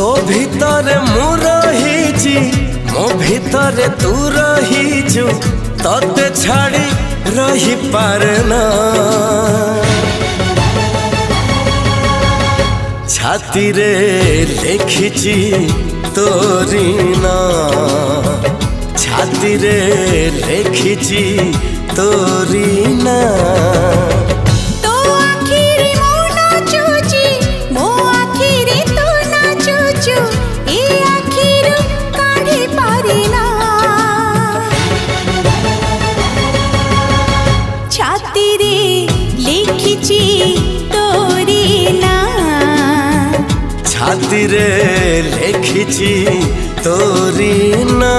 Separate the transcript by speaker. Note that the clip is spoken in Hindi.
Speaker 1: तो भीतर मु रही मो भीतर तू रहीचु तते छाड़ी रही पारे ना छाती रे लिखिची तोरी ना छाती रे लिखिची तोरी ना छाती रे लिखिची तोरी ना।